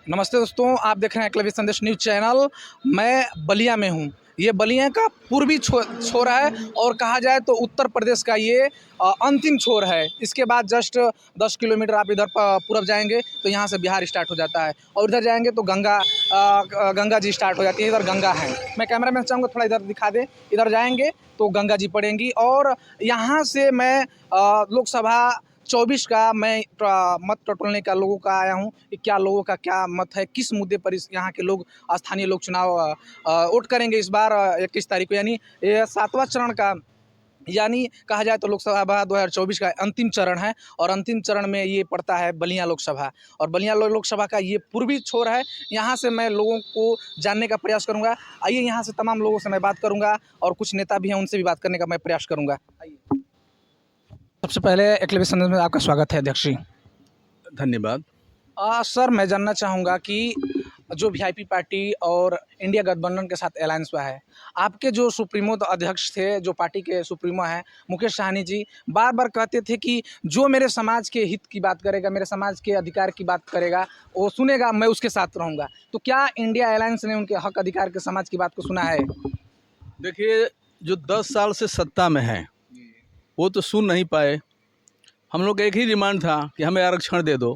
नमस्ते दोस्तों, आप देख रहे हैं एकलव्य संदेश न्यूज़ चैनल। मैं बलिया में हूँ। ये बलिया का पूर्वी छोर है और कहा जाए तो उत्तर प्रदेश का ये अंतिम छोर है। इसके बाद जस्ट 10 किलोमीटर आप इधर पूरब जाएंगे तो यहाँ से बिहार स्टार्ट हो जाता है और इधर जाएंगे तो गंगा जी स्टार्ट हो जाती है। इधर गंगा है। मैं कैमरा मैन चाहूँगा थोड़ा इधर दिखा दे। इधर जाएंगे तो गंगा जी पड़ेंगी और यहाँ से मैं लोकसभा 24 का मैं मत टटोलने का लोगों का आया हूँ कि क्या लोगों का क्या मत है, किस मुद्दे पर इस यहाँ के लोग स्थानीय लोग चुनाव वोट करेंगे इस बार 21 तारीख को, यानी ये 7वां चरण का, यानी कहा जाए तो लोकसभा 2024 का अंतिम चरण है। और अंतिम चरण में ये पड़ता है बलिया लोकसभा और बलिया लोकसभा का ये पूर्वी छोर है। यहाँ से मैं लोगों को जानने का प्रयास करूँगा। आइए यहाँ से तमाम लोगों से मैं बात करूँगा और कुछ नेता भी हैं उनसे भी बात करने का मैं प्रयास करूँगा। आइए, सबसे पहले एकलव्य संदेश में आपका स्वागत है अध्यक्ष जी। धन्यवाद। सर, मैं जानना चाहूँगा कि जो वीआईपी पार्टी और इंडिया गठबंधन के साथ अलायंस हुआ है, आपके जो सुप्रीमो अध्यक्ष थे, जो पार्टी के सुप्रीमो हैं मुकेश सहनी जी, बार बार कहते थे कि जो मेरे समाज के हित की बात करेगा, मेरे समाज के अधिकार की बात करेगा, वो सुनेगा, मैं उसके साथ रहूँगा। तो क्या इंडिया अलायंस ने उनके हक अधिकार के समाज की बात को सुना है? देखिए, जो 10 साल से सत्ता में हैं वो तो सुन नहीं पाए। हम लोग का एक ही डिमांड था कि हमें आरक्षण दे दो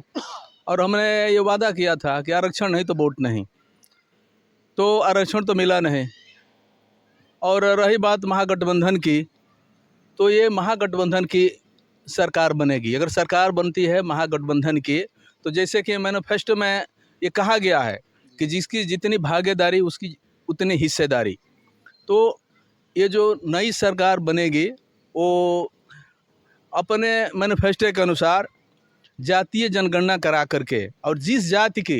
और हमने ये वादा किया था कि आरक्षण नहीं तो वोट नहीं। तो आरक्षण तो मिला नहीं। और रही बात महागठबंधन की, तो ये महागठबंधन की सरकार बनेगी। अगर सरकार बनती है महागठबंधन की, तो जैसे कि मैनिफेस्टो में ये कहा गया है कि जिसकी जितनी भागीदारी उसकी उतनी हिस्सेदारी। तो ये जो नई सरकार बनेगी वो अपने मैनिफेस्टो के अनुसार जातीय जनगणना करा करके और जिस जाति की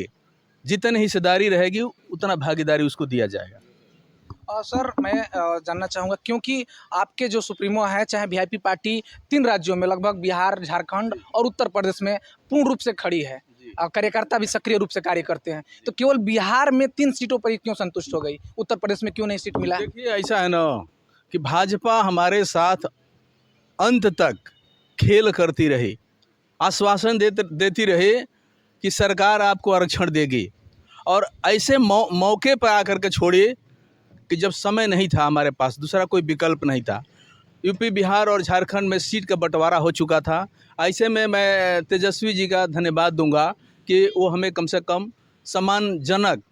जितनी हिस्सेदारी रहेगी उतना भागीदारी उसको दिया जाएगा। सर, मैं जानना चाहूँगा क्योंकि आपके जो सुप्रीमो है, चाहे वीआईपी पार्टी 3 राज्यों में लगभग बिहार, झारखंड और उत्तर प्रदेश में पूर्ण रूप से खड़ी है। कार्यकर्ता भी सक्रिय रूप से कार्य करते हैं, तो केवल बिहार में 3 सीटों पर ही क्यों संतुष्ट हो गई? उत्तर प्रदेश में क्यों नहीं सीट मिला? देखिए, ऐसा है ना कि भाजपा हमारे साथ अंत तक खेल करती रही, आश्वासन देती रही कि सरकार आपको आरक्षण देगी और ऐसे मौके पर आकर के छोड़िए कि जब समय नहीं था, हमारे पास दूसरा कोई विकल्प नहीं था। यूपी, बिहार और झारखंड में सीट का बंटवारा हो चुका था। ऐसे में मैं तेजस्वी जी का धन्यवाद दूंगा कि वो हमें कम से कम सम्मानजनक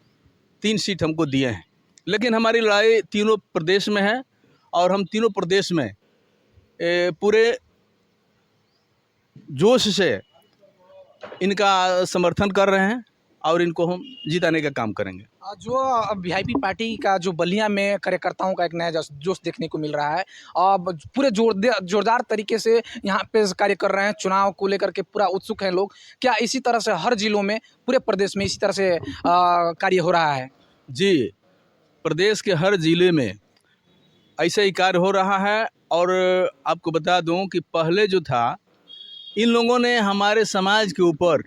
3 सीट हमको दिए हैं। लेकिन हमारी लड़ाई तीनों प्रदेश में है और हम तीनों प्रदेश में पूरे जोश से इनका समर्थन कर रहे हैं और इनको हम जिताने का काम करेंगे। जो वीआईपी पार्टी का जो बलिया में कार्यकर्ताओं का एक नया जोश देखने को मिल रहा है, पूरे जोरदार तरीके से यहाँ पे कार्य कर रहे हैं, चुनाव को लेकर के पूरा उत्सुक हैं लोग। क्या इसी तरह से हर जिलों में, पूरे प्रदेश में इसी तरह से कार्य हो रहा है? जी, प्रदेश के हर जिले में ऐसा ही कार्य हो रहा है। और आपको बता दूं कि पहले जो था, इन लोगों ने हमारे समाज के ऊपर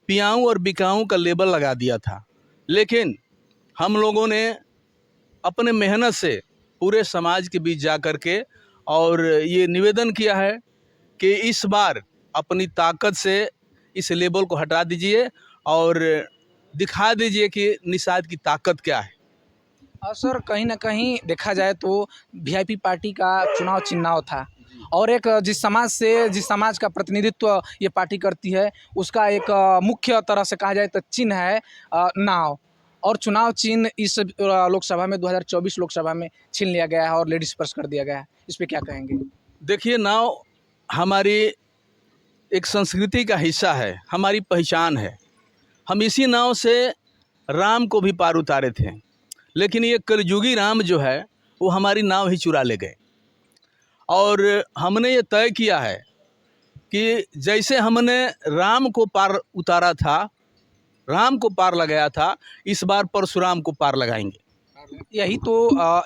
पियाऊँ और बिकाऊँ का लेबल लगा दिया था, लेकिन हम लोगों ने अपने मेहनत से पूरे समाज के बीच जा कर के और ये निवेदन किया है कि इस बार अपनी ताकत से इस लेबल को हटा दीजिए और दिखा दीजिए कि निषाद की ताकत क्या है। सर, कहीं ना कहीं देखा जाए तो वीआईपी पार्टी का चुनाव चिन्ह था और एक जिस समाज का प्रतिनिधित्व ये पार्टी करती है, उसका एक मुख्य तरह से कहा जाए तो चिन्ह है नाव। और चुनाव चिन्ह इस लोकसभा में 2024 लोकसभा में छीन लिया गया है और लेडीज स्पर्श कर दिया गया है। इस पे क्या कहेंगे? देखिए, नाव हमारी एक संस्कृति का हिस्सा है, हमारी पहचान है। हम इसी नाव से राम को भी पार उतारे थे, लेकिन ये कलयुगी राम जो है वो हमारी नाव ही चुरा ले गए। और हमने ये तय किया है कि जैसे हमने राम को पार उतारा था, राम को पार लगाया था, इस बार परशुराम को पार लगाएंगे।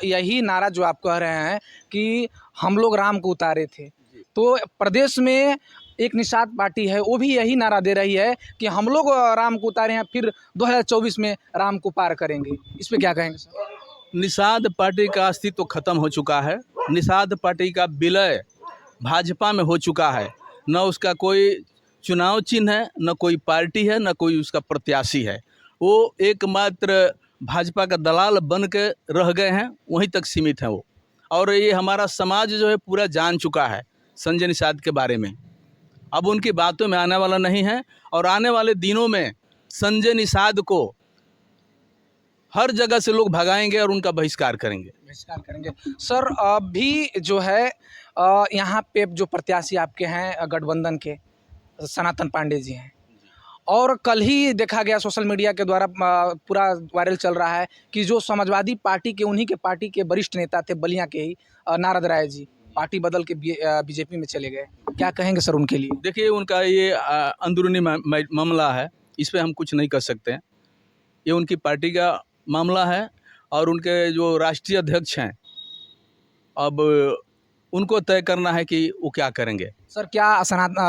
यही नारा जो आप कह रहे हैं कि हम लोग राम को उतारे थे, तो प्रदेश में एक निषाद पार्टी है, वो भी यही नारा दे रही है कि हम लोग राम को उतारे हैं, फिर 2024 में राम को पार करेंगे। इस पे क्या कहेंगे सर? निषाद पार्टी का अस्तित्व खत्म हो चुका है। निषाद पार्टी का विलय भाजपा में हो चुका है। न उसका कोई चुनाव चिन्ह है, न कोई पार्टी है, न कोई उसका प्रत्याशी है। वो एकमात्र भाजपा का दलाल बन के रह गए हैं, वहीं तक सीमित हैं वो। और ये हमारा समाज जो है पूरा जान चुका है संजय निषाद के बारे में। अब उनकी बातों में आने वाला नहीं है, और आने वाले दिनों में संजय निषाद को हर जगह से लोग भगाएंगे और उनका बहिष्कार करेंगे। बहिष्कार करेंगे। सर अभी जो है यहाँ पे जो प्रत्याशी आपके हैं गठबंधन के सनातन पांडे जी हैं, और कल ही देखा गया सोशल मीडिया के द्वारा पूरा वायरल चल रहा है कि जो समाजवादी पार्टी के उन्हीं के पार्टी के वरिष्ठ नेता थे बलिया के ही नारद राय जी, पार्टी बदल के बीजेपी में चले गए। क्या कहेंगे सर उनके लिए? देखिए, उनका ये अंदरूनी मामला है, इस पर हम कुछ नहीं कर सकते हैं। ये उनकी पार्टी का मामला है, और उनके जो राष्ट्रीय अध्यक्ष हैं, अब उनको तय करना है कि वो क्या करेंगे। सर क्या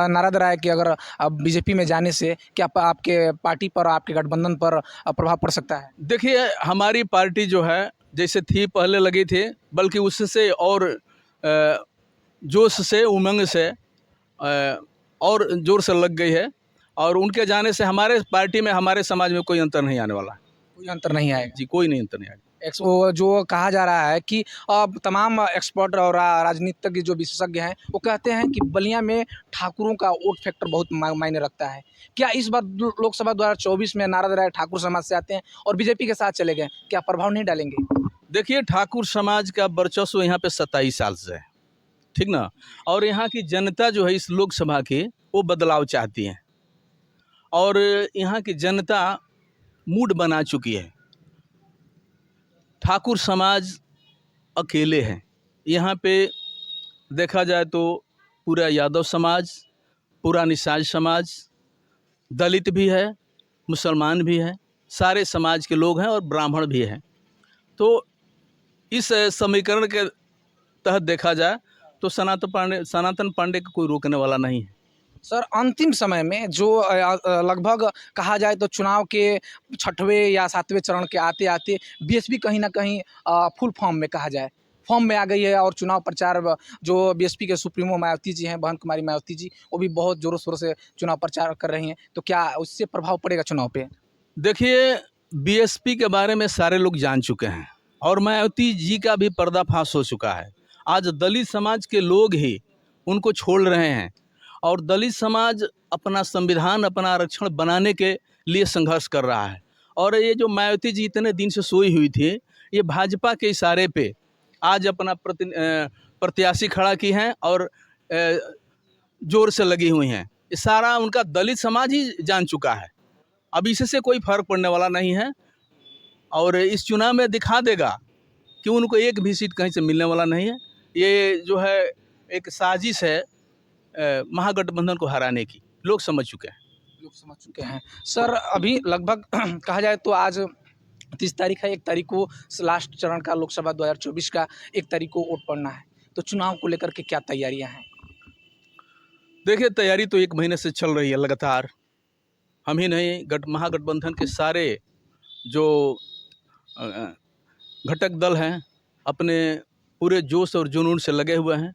नारद राय के अगर अब बीजेपी में जाने से क्या आपके पार्टी पर, आपके गठबंधन पर प्रभाव पड़ सकता है? देखिए, हमारी पार्टी जो है जैसे थी पहले लगी थी, बल्कि उससे और जोश से, उमंग से और जोर से लग गई है। और उनके जाने से हमारे पार्टी में, हमारे समाज में कोई अंतर नहीं आने वाला है। कोई अंतर नहीं आएगा जी, कोई नहीं अंतर नहीं आएगा। वो जो कहा जा रहा है कि अब तमाम एक्सपर्ट और राजनीतिज्ञ जो विशेषज्ञ हैं वो कहते हैं कि बलिया में ठाकुरों का वोट फैक्टर बहुत मायने रखता है। क्या इस बार लोकसभा 2024 में नारद राय ठाकुर समाज से आते हैं और बीजेपी के साथ चले गए, क्या प्रभाव नहीं डालेंगे? देखिए, ठाकुर समाज का वर्चस्व यहाँ पे 27 साल से है, ठीक ना। और यहाँ की जनता जो है इस लोकसभा की, वो बदलाव चाहती है, और यहाँ की जनता मूड बना चुकी है। ठाकुर समाज अकेले हैं यहाँ पे। देखा जाए तो पूरा यादव समाज, पूरा निषाद समाज, दलित भी है, मुसलमान भी है, सारे समाज के लोग हैं, और ब्राह्मण भी हैं। तो इस समीकरण के तहत देखा जाए तो सनातन पांडे को कोई रोकने वाला नहीं है। सर अंतिम समय में जो लगभग कहा जाए तो चुनाव के 6वें या 7वें चरण के आते आते बीएसपी कहीं ना कहीं फुल फॉर्म में, कहा जाए फॉर्म में आ गई है, और चुनाव प्रचार जो बीएसपी के सुप्रीमो मायावती जी हैं, बहन कुमारी मायावती जी, वो भी बहुत जोरों शोरों से चुनाव प्रचार कर रही हैं। तो क्या उससे प्रभाव पड़ेगा चुनाव पे? देखिए, बीएसपी के बारे में सारे लोग जान चुके हैं, और मायावती जी का भी पर्दाफाश हो चुका है। आज दलित समाज के लोग ही उनको छोड़ रहे हैं, और दलित समाज अपना संविधान, अपना आरक्षण बनाने के लिए संघर्ष कर रहा है। और ये जो मायावती जी इतने दिन से सोई हुई थी, ये भाजपा के इशारे पे आज अपना प्रत्याशी खड़ा की हैं, और जोर से लगी हुई हैं। ये सारा उनका दलित समाज ही जान चुका है। अब इससे कोई फर्क पड़ने वाला नहीं है, और इस चुनाव में दिखा देगा कि उनको एक भी सीट कहीं से मिलने वाला नहीं है। ये जो है एक साजिश है महागठबंधन को हराने की, लोग समझ चुके हैं। सर अभी लगभग कहा जाए तो आज 30 तारीख है, 1 तारीख को लास्ट चरण का लोकसभा 2024 का 1 तारीख को वोट पड़ना है। तो चुनाव को लेकर के क्या तैयारियां हैं? देखिए, तैयारी तो 1 महीने से चल रही है लगातार। हम ही नहीं, महागठबंधन के सारे जो घटक दल हैं अपने पूरे जोश और जुनून से लगे हुए हैं,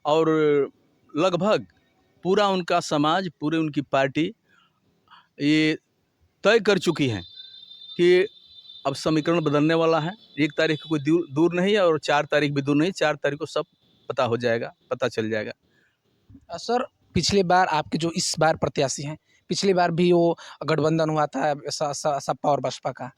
और लगभग पूरा उनका समाज, पूरी उनकी पार्टी ये तय कर चुकी है कि अब समीकरण बदलने वाला है। 1 तारीख कोई दूर नहीं है, और 4 तारीख भी दूर नहीं। 4 तारीख को सब पता हो जाएगा, पता चल जाएगा। सर पिछली बार आपके जो इस बार प्रत्याशी हैं, पिछली बार भी वो गठबंधन हुआ था, सपा और बसपा का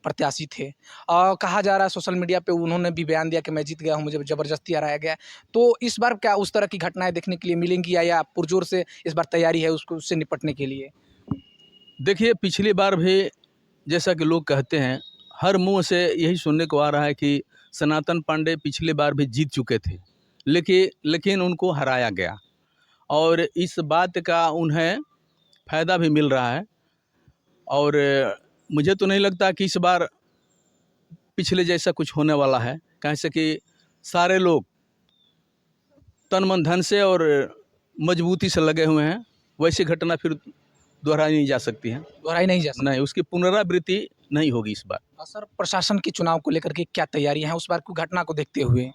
प्रत्याशी थे, और कहा जा रहा है सोशल मीडिया पे उन्होंने भी बयान दिया कि मैं जीत गया हूँ, मुझे ज़बरदस्ती हराया गया। तो इस बार क्या उस तरह की घटनाएं देखने के लिए मिलेंगी, या पुरजोर से इस बार तैयारी है उससे निपटने के लिए? देखिए, पिछली बार भी जैसा कि लोग कहते हैं, हर मुंह से यही सुनने को आ रहा है कि सनातन पांडे पिछली बार भी जीत चुके थे, लेकिन उनको हराया गया, और इस बात का उन्हें फ़ायदा भी मिल रहा है। और मुझे तो नहीं लगता कि इस बार पिछले जैसा कुछ होने वाला है, कैसे कि सारे लोग तन मन धन से और मजबूती से लगे हुए हैं। वैसी घटना फिर दोहराई नहीं जा सकती है। नहीं, उसकी पुनरावृत्ति नहीं होगी इस बार। सर प्रशासन के चुनाव को लेकर के क्या तैयारी है उस बार की घटना को देखते हुए?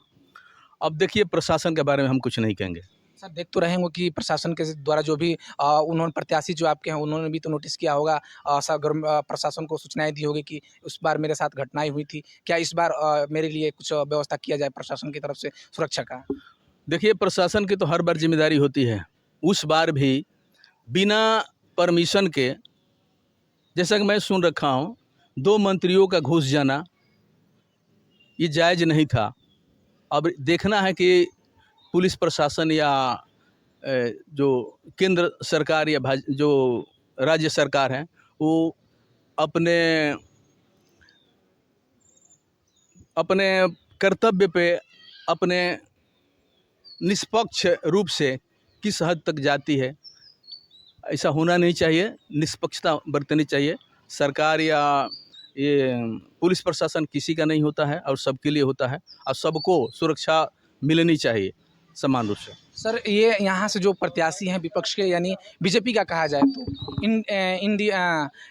अब देखिए, प्रशासन के बारे में हम कुछ नहीं कहेंगे। सर देख तो रहे होंगे कि प्रशासन के द्वारा जो भी उन्होंने प्रत्याशी जो आपके हैं उन्होंने भी तो नोटिस किया होगा, प्रशासन को सूचनाएं दी होगी कि उस बार मेरे साथ घटनाएं हुई थी, क्या इस बार मेरे लिए कुछ व्यवस्था किया जाए प्रशासन की तरफ से सुरक्षा का? देखिए, प्रशासन की तो हर बार जिम्मेदारी होती है। उस बार भी बिना परमिशन के, जैसा कि मैं सुन रखा हूँ, 2 मंत्रियों का घुस जाना ये जायज़ नहीं था। अब देखना है कि पुलिस प्रशासन या जो केंद्र सरकार या जो राज्य सरकार है वो अपने अपने कर्तव्य पे अपने निष्पक्ष रूप से किस हद तक जाती है। ऐसा होना नहीं चाहिए, निष्पक्षता बरतनी चाहिए। सरकार या ये पुलिस प्रशासन किसी का नहीं होता है और सबके लिए होता है और सबको सुरक्षा मिलनी चाहिए समान रूप से। सर ये यहाँ से जो प्रत्याशी हैं विपक्ष के यानी बीजेपी का कहा जाए तो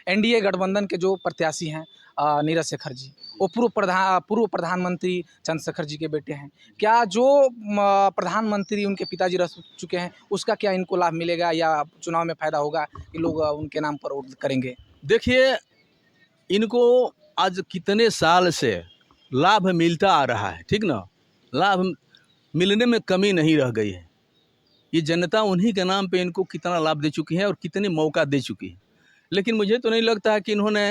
एनडीए गठबंधन के जो प्रत्याशी हैं नीरज शेखर जी, वो पूर्व प्रधानमंत्री चंद्रशेखर जी के बेटे हैं। क्या जो प्रधानमंत्री उनके पिताजी रह चुके हैं उसका क्या इनको लाभ मिलेगा या चुनाव में फ़ायदा होगा कि लोग उनके नाम पर वोट करेंगे? देखिए, इनको आज कितने साल से लाभ मिलता आ रहा है, ठीक ना? लाभ मिलने में कमी नहीं रह गई है। ये जनता उन्हीं के नाम पे इनको कितना लाभ दे चुकी है और कितने मौका दे चुकी है। लेकिन मुझे तो नहीं लगता है कि इन्होंने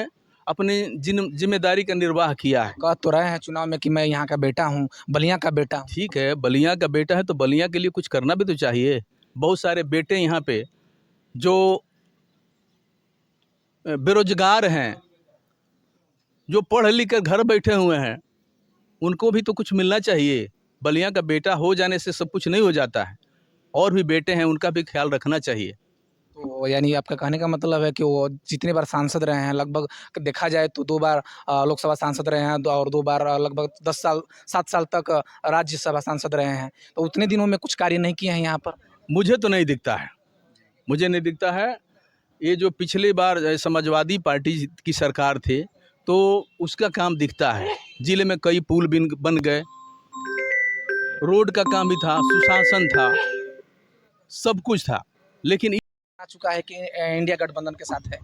अपनी जिम्मेदारी का निर्वाह किया है। कह तो रहे हैं चुनाव में कि मैं यहाँ का बेटा हूँ, बलिया का बेटा हूँ। ठीक है, बलिया का बेटा है तो बलिया के लिए कुछ करना भी तो चाहिए। बहुत सारे बेटे यहाँ पे जो बेरोजगार हैं, जो पढ़ लिख कर घर बैठे हुए हैं, उनको भी तो कुछ मिलना चाहिए। बलिया का बेटा हो जाने से सब कुछ नहीं हो जाता है, और भी बेटे हैं उनका भी ख्याल रखना चाहिए। तो यानी आपका कहने का मतलब है कि वो जितने बार सांसद रहे हैं, लगभग देखा जाए तो 2 बार लोकसभा सांसद रहे हैं और 2 बार लगभग 7 साल तक राज्यसभा सांसद रहे हैं, तो उतने दिनों में कुछ कार्य नहीं किए हैं यहाँ पर? मुझे तो नहीं दिखता है, मुझे नहीं दिखता है। ये जो पिछली बार समाजवादी पार्टी की सरकार थी तो उसका काम दिखता है। जिले में कई पुल बन गए, रोड का काम भी था, सुशासन था, सब कुछ था। लेकिन आ चुका है कि इंडिया गठबंधन के साथ है।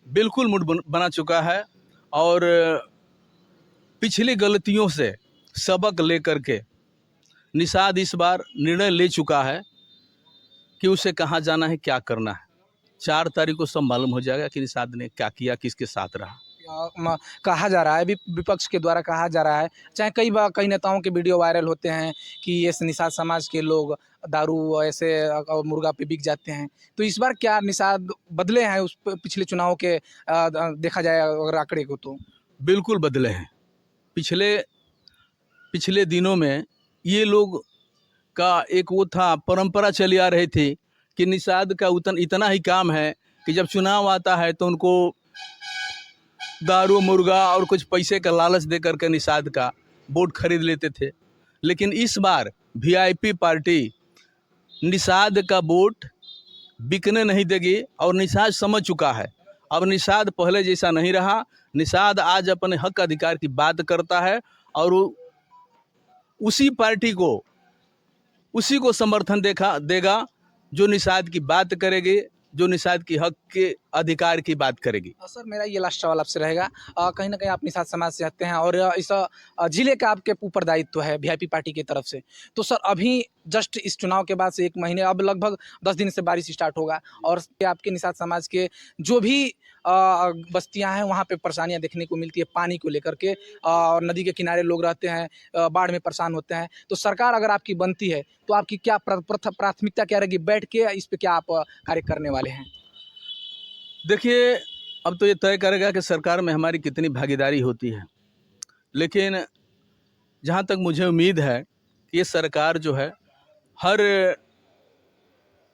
बिल्कुल मूड बना चुका है और पिछली गलतियों से सबक लेकर के निषाद इस बार निर्णय ले चुका है कि उसे कहाँ जाना है, क्या करना है। 4 तारीख को सब मालूम हो जाएगा कि निषाद ने क्या किया, किसके साथ रहा। कहा जा रहा है, विपक्ष के द्वारा कहा जा रहा है, चाहे कई नेताओं के वीडियो वायरल होते हैं कि ये निषाद समाज के लोग दारू ऐसे मुर्गा पे बिक जाते हैं, तो इस बार क्या निषाद बदले हैं उस पिछले चुनाव के देखा जाए अगर आंकड़े को तो? बिल्कुल बदले हैं। पिछले दिनों में ये लोग का एक वो था, परंपरा चली आ रही थी कि निषाद का इतना ही काम है कि जब चुनाव आता है तो उनको दारू मुर्गा और कुछ पैसे का लालच दे करके निषाद का वोट खरीद लेते थे। लेकिन इस बार वीआईपी पार्टी निषाद का वोट बिकने नहीं देगी और निषाद समझ चुका है। अब निषाद पहले जैसा नहीं रहा। निषाद आज अपने हक अधिकार की बात करता है और उसी पार्टी को उसी को समर्थन देगा जो निषाद की बात करेगी, जो निषाद की हक के अधिकार की बात करेगी। सर मेरा ये लास्ट सवाल आपसे रहेगा, कहीं ना कहीं आप निषाद समाज से आते हैं और इस जिले का आपके ऊपर दायित्व है वीआईपी पार्टी की तरफ से, तो सर अभी जस्ट इस चुनाव के बाद से 1 महीने, अब लगभग 10 दिन से बारिश स्टार्ट होगा और आपके निषाद समाज के जो भी बस्तियां हैं वहाँ पे परेशानियां देखने को मिलती है पानी को लेकर के, और नदी के किनारे लोग रहते हैं, बाढ़ में परेशान होते हैं, तो सरकार अगर आपकी बनती है तो आपकी क्या प्राथमिकता क्या रहेगी, बैठ के इस पे क्या आप कार्य करने वाले हैं? देखिए, अब तो ये तय करेगा कि सरकार में हमारी कितनी भागीदारी होती है, लेकिन जहाँ तक मुझे उम्मीद है कि ये सरकार जो है हर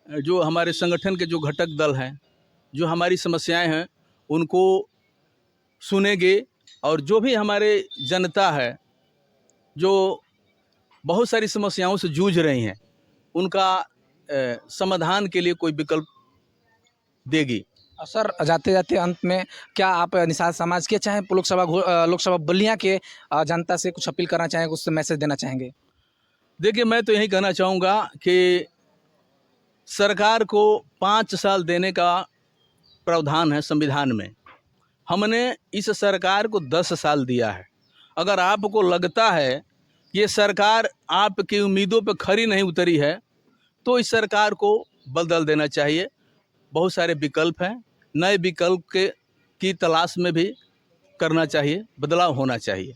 जो हमारे संगठन के जो घटक दल हैं, जो हमारी समस्याएं हैं उनको सुनेंगे और जो भी हमारे जनता है जो बहुत सारी समस्याओं से जूझ रही हैं उनका समाधान के लिए कोई विकल्प देगी। सर जाते जाते अंत में क्या आप निषाद समाज के चाहे लोकसभा बलिया के जनता से कुछ अपील करना चाहेंगे, उससे मैसेज देना चाहेंगे? देखिए, मैं तो यही कहना चाहूँगा कि सरकार को 5 साल देने का प्रावधान है संविधान में। हमने इस सरकार को 10 साल दिया है। अगर आपको लगता है कि ये सरकार आपकी उम्मीदों पर खरी नहीं उतरी है तो इस सरकार को बदल देना चाहिए। बहुत सारे विकल्प हैं, नए विकल्प की तलाश में भी करना चाहिए, बदलाव होना चाहिए।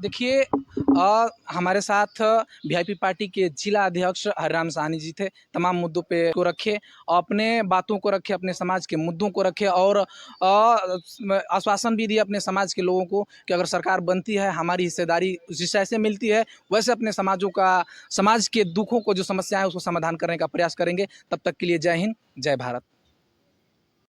देखिए, हमारे साथ वीआईपी पार्टी के जिला अध्यक्ष हरिराम साहनी जी थे। तमाम मुद्दों पे को रखे, अपने बातों को रखे, अपने समाज के मुद्दों को रखे और आश्वासन भी दिए अपने समाज के लोगों को कि अगर सरकार बनती है हमारी हिस्सेदारी जैसे मिलती है वैसे अपने समाज के दुखों को, जो समस्याएं, उसको समाधान करने का प्रयास करेंगे। तब तक के लिए जय हिंद, जय भारत।